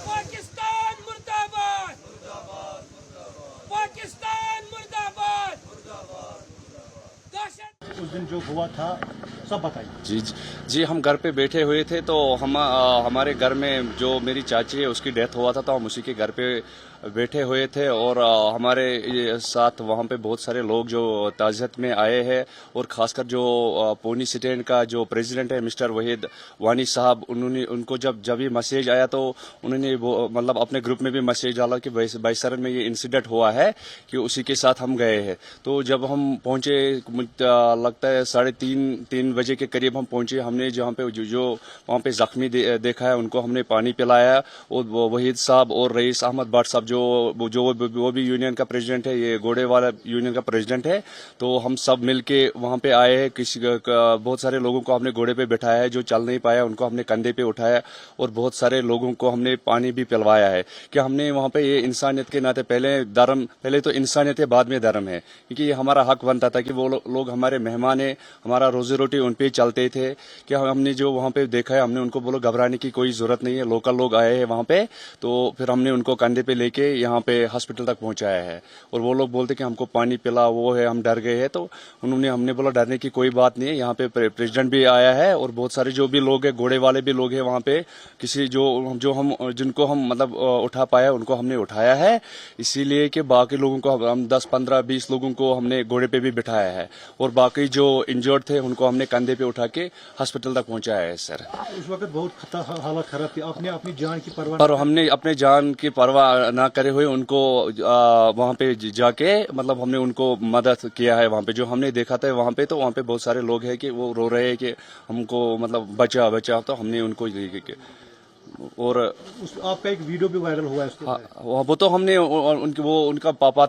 पाकिस्तान मुर्दाबाद, पाकिस्तान मुर्दाबाद। उस दिन जो हुआ था सब बताइए। जी हम घर पे बैठे हुए थे तो हमारे घर में जो मेरी चाची है उसकी डेथ हुआ था, तो हम उसी के घर पे बैठे हुए थे और हमारे साथ वहाँ पे बहुत सारे लोग जो ताज़ियत में आए हैं, और ख़ासकर जो पौनी स्टैंड का जो प्रेसिडेंट है मिस्टर वहीद वानी साहब, उनको जब ये मैसेज आया तो उन्होंने मतलब अपने ग्रुप में भी मैसेज डाला कि बाईसरन में ये इंसिडेंट हुआ है, कि उसी के साथ हम गए हैं। तो जब हम पहुंचे, लगता है 3:30 बजे के करीब हम पहुंचे। हमने जहाँ पे जो वहाँ पे जख्मी देखा है उनको हमने पानी पिलाया, और वहीद साहब और रईस अहमद भट्ट साहब जो वो भी यूनियन का प्रेसिडेंट है, ये घोड़े वाला यूनियन का प्रेसिडेंट है, तो हम सब मिलके वहाँ पे आए हैं। बहुत सारे लोगों को हमने घोड़े पे बिठाया है, जो चल नहीं पाया उनको हमने कंधे पे उठाया, और बहुत सारे लोगों को हमने पानी भी पिलवाया है। कि हमने वहाँ पे ये इंसानियत के नाते पहले तो इंसानियत है, बाद में धर्म है, क्योंकि ये हमारा हक बनता था कि वो लोग हमारे मेहमान है, हमारा रोजी रोटी उन पे चलते थे। कि हमने जो वहाँ पे देखा है, हमने उनको बोलो घबराने की कोई जरूरत नहीं है, लोकल लोग आए हैं वहाँ पे, तो फिर हमने उनको कंधे पे लेके यहाँ पे हॉस्पिटल तक पहुँचाया है। और वो लोग बोलते कि हमको पानी पिला, वो है, हम डर गए हैं। तो हमने बोला डरने की कोई बात नहीं है, यहाँ पे प्रेसिडेंट भी आया है और बहुत सारे जो भी लोग हैं, घोड़े वाले भी लोग हैं वहाँ पे, जिनको हम मतलब उठा पाया उनको हमने उठाया है। इसीलिए कि बाकी लोगों को हम 10, 15, 20 लोगों को हमने घोड़े पे भी बिठाया है, और बाकी जो इंजर्ड थे उनको हमने कंधे पे उठा के हॉस्पिटल तक पहुंचाया है। सर उस वक्त बहुत हालत खराब थी, आपने अपनी जान की परवाह पर हमने अपने जान की परवाह ना करे हुए उनको वहाँ पे जाके मतलब हमने उनको मदद किया है। वहाँ पे जो हमने देखा था वहाँ पे, तो वहाँ पे बहुत सारे लोग हैं कि वो रो रहे हैं कि हमको मतलब बचा, तो हमने उनको और आपका एक वीडियो भी वायरल हुआ है उसके वो तो हमने उनका पापा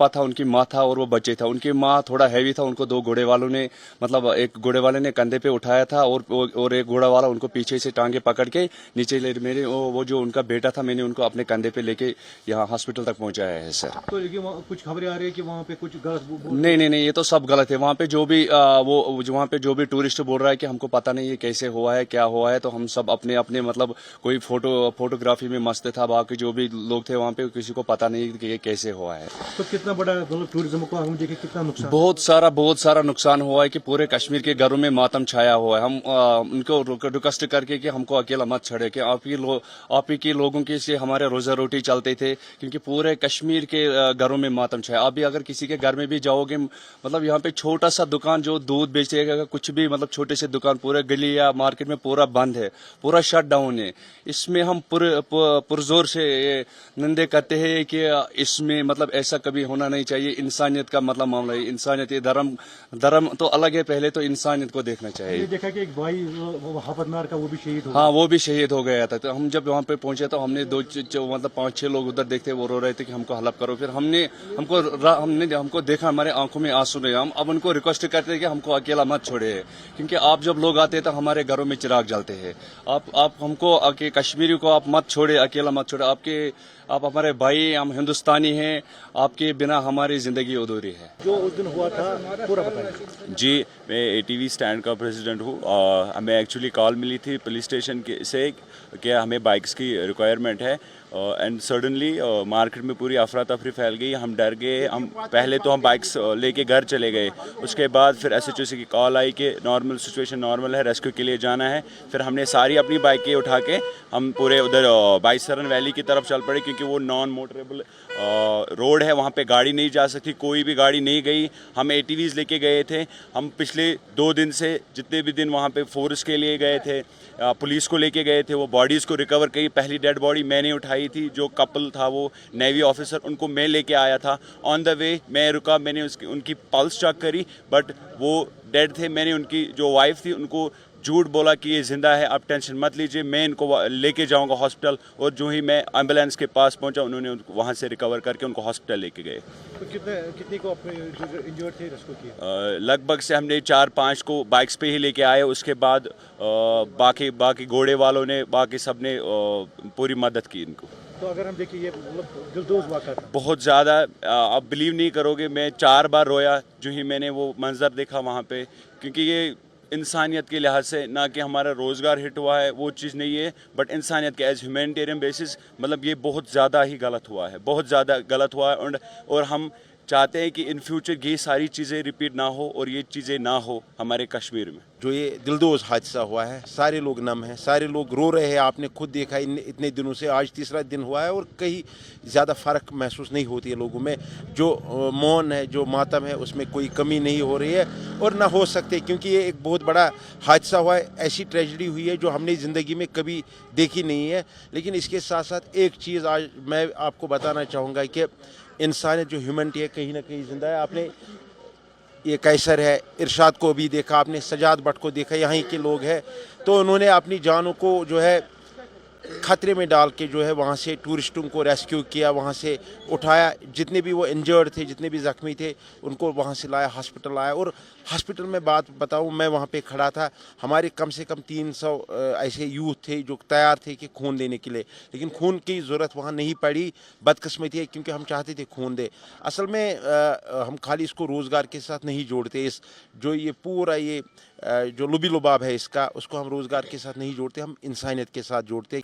था, उनकी माँ था और वो बच्चे था। उनकी माँ थोड़ा हैवी था, उनको 2 घोड़े वालों ने मतलब एक घोड़े वाले ने कंधे पे उठाया था, और एक घोड़ा वाला उनको पीछे से टांगे पकड़ के नीचे ले मेरे वो जो उनका बेटा था, मैंने उनको अपने कंधे पे लेके यहाँ हॉस्पिटल तक पहुंचाया है। सर तो कुछ खबरें आ रही है कि वहाँ पे कुछ गलत नहीं, ये तो सब गलत है। वहाँ पे जो भी वहाँ पे जो भी टूरिस्ट बोल रहा है कि हमको पता नहीं है कैसे हुआ है, क्या हुआ है, तो हम सब अपने अपने मतलब कोई फोटोग्राफी में मस्त था, बाकी जो भी लोग थे वहाँ पे किसी को पता नहीं कि ये कैसे हुआ है। तो कितना बड़ा मतलब टूरिज्म को हम देखें कितना नुकसान, बहुत सारा नुकसान हुआ है, कि पूरे कश्मीर के घरों में मातम छाया हुआ है। हम उनको रिक्वेस्ट करके कि हमको अकेला मत छोड़े, कि आप ही के लोगों के से हमारे रोजा रोटी चलते थे, क्योंकि पूरे कश्मीर के घरों में मातम छाया। अभी अगर किसी के घर में भी जाओगे, मतलब यहाँ पे छोटा सा दुकान जो दूध बेचेगा, कुछ भी मतलब छोटे से दुकान पूरे गली या मार्केट में पूरा बंद है, पूरा शट डाउन है। इसमें हम पुरजोर से निंदे करते हैं कि इसमें मतलब ऐसा कभी होना नहीं चाहिए। इंसानियत का मतलब मामला है, इंसानियत, ये धर्म तो अलग है, पहले तो इंसानियत को देखना चाहिए। ये देखा कि एक भाई हाफतनार का वो भी शहीद हो गया। हाँ, वो भी शहीद हो गया था। तो हम जब वहाँ पे पहुंचे तो हमने मतलब 5-6 लोग उधर देखते, वो रो रहे थे कि हमको हेल्प करो। फिर हमको देखा, हमारे आंखों में आंसू नहीं। हम अब उनको रिक्वेस्ट करते हैं कि हमको अकेला मत छोड़े, क्योंकि आप जब लोग आते हैं तो हमारे घरों में चिराग जलते हैं। आप हमको कश्मीरी को आप मत छोड़े, अकेला मत छोड़े। आप हमारे भाई, हम हिंदुस्तानी हैं, आपके बिना हमारी जिंदगी अधूरी है। जो उस दिन हुआ था पूरा बताइए। जी, मैं ATV स्टैंड का प्रेसिडेंट हूँ। हमें एक्चुअली कॉल मिली थी पुलिस स्टेशन से कि हमें बाइक्स की रिक्वायरमेंट है, एंड सडनली मार्केट में पूरी अफरा तफरी फैल गई। हम डर गए। पहले तो हम बाइक्स लेके घर चले गए, उसके बाद फिर SHO की कॉल आई कि नॉर्मल सिचुएशन नॉर्मल है, रेस्क्यू के लिए जाना है। फिर हमने सारी अपनी बाइकें उठा के हम पूरे उधर बाईसरन वैली की तरफ चल पड़े, क्योंकि वो नॉन मोटरेबल रोड है, वहाँ पे गाड़ी नहीं जा सकती, कोई भी गाड़ी नहीं गई। हम ATVs लेके गए थे। हम पिछले 2 दिन से जितने भी दिन वहाँ पे फोर्स के लिए गए थे, पुलिस को लेके गए थे, वो बॉडीज़ को रिकवर की। पहली डेड बॉडी मैंने उठाई थी, जो कपल था वो नेवी ऑफिसर, उनको मैं लेके आया था। ऑन द वे मैं रुका, मैंने उनकी पल्स चेक करी, बट वो डेड थे। मैंने उनकी जो वाइफ थी उनको झूठ बोला कि ये ज़िंदा है, आप टेंशन मत लीजिए, मैं इनको लेके जाऊंगा हॉस्पिटल। और जो ही मैं एम्बुलेंस के पास पहुंचा, उन्होंने वहाँ से रिकवर करके उनको हॉस्पिटल लेके गए। तो कितने को अपने जो इंजर्ड थे रेस्क्यू किया? लगभग से हमने 4-5 को बाइक्स पे ही लेके आए, उसके बाद बाकी घोड़े वालों ने, बाकी सब ने पूरी मदद की इनको। तो अगर हम देखें ये मतलब दिलदोज वाक़ा था। बहुत ज़्यादा, आप बिलीव नहीं करोगे, मैं 4 बार रोया जो ही मैंने वो मंज़र देखा वहाँ पे, क्योंकि ये इंसानियत के लिहाज से, ना कि हमारा रोज़गार हिट हुआ है वो चीज़ नहीं है, बट इंसानियत के एज ह्यूमैनिटेरियन बेसिस मतलब ये बहुत ज़्यादा ही गलत हुआ है, बहुत ज़्यादा गलत हुआ है। और हम चाहते हैं कि इन फ्यूचर ये सारी चीज़ें रिपीट ना हो और ये चीज़ें ना हो हमारे कश्मीर में। जो ये दिलदोज हादसा हुआ है, सारे लोग नम हैं, सारे लोग रो रहे हैं। आपने खुद देखा इतने दिनों से, आज तीसरा दिन हुआ है और कहीं ज़्यादा फ़र्क महसूस नहीं होती है लोगों में। जो मौन है, जो मातम है, उसमें कोई कमी नहीं हो रही है और ना हो सकते, क्योंकि ये एक बहुत बड़ा हादसा हुआ है, ऐसी ट्रेजेडी हुई है जो हमने ज़िंदगी में कभी देखी नहीं है। लेकिन इसके साथ साथ एक चीज़ आज मैं आपको बताना चाहूँगा कि इंसानियत, जो ह्यूमनिटी है, कहीं ना कहीं ज़िंदा है। आपने ये कैसर है, इरशाद को भी देखा आपने, सजाद भट्ट को देखा, यहाँ के लोग हैं, तो उन्होंने अपनी जानों को जो है खतरे में डाल के जो है वहाँ से टूरिस्टों को रेस्क्यू किया, वहाँ से उठाया, जितने भी वो इंजर्ड थे, जितने भी ज़ख्मी थे, उनको वहाँ से लाया, हॉस्पिटल आया। और हॉस्पिटल में बात बताऊँ, मैं वहाँ पे खड़ा था, हमारे कम से कम 300 ऐसे यूथ थे जो तैयार थे कि खून देने के लिए, लेकिन खून की ज़रूरत वहाँ नहीं पड़ी। बदकिस्मती है, क्योंकि हम चाहते थे खून दे। असल में हम खाली इसको रोज़गार के साथ नहीं जोड़ते, इस जो ये पूरा ये जो लुबी लुबाब है इसका, उसको हम रोज़गार के साथ नहीं जोड़ते, हम इंसानियत के साथ जोड़ते।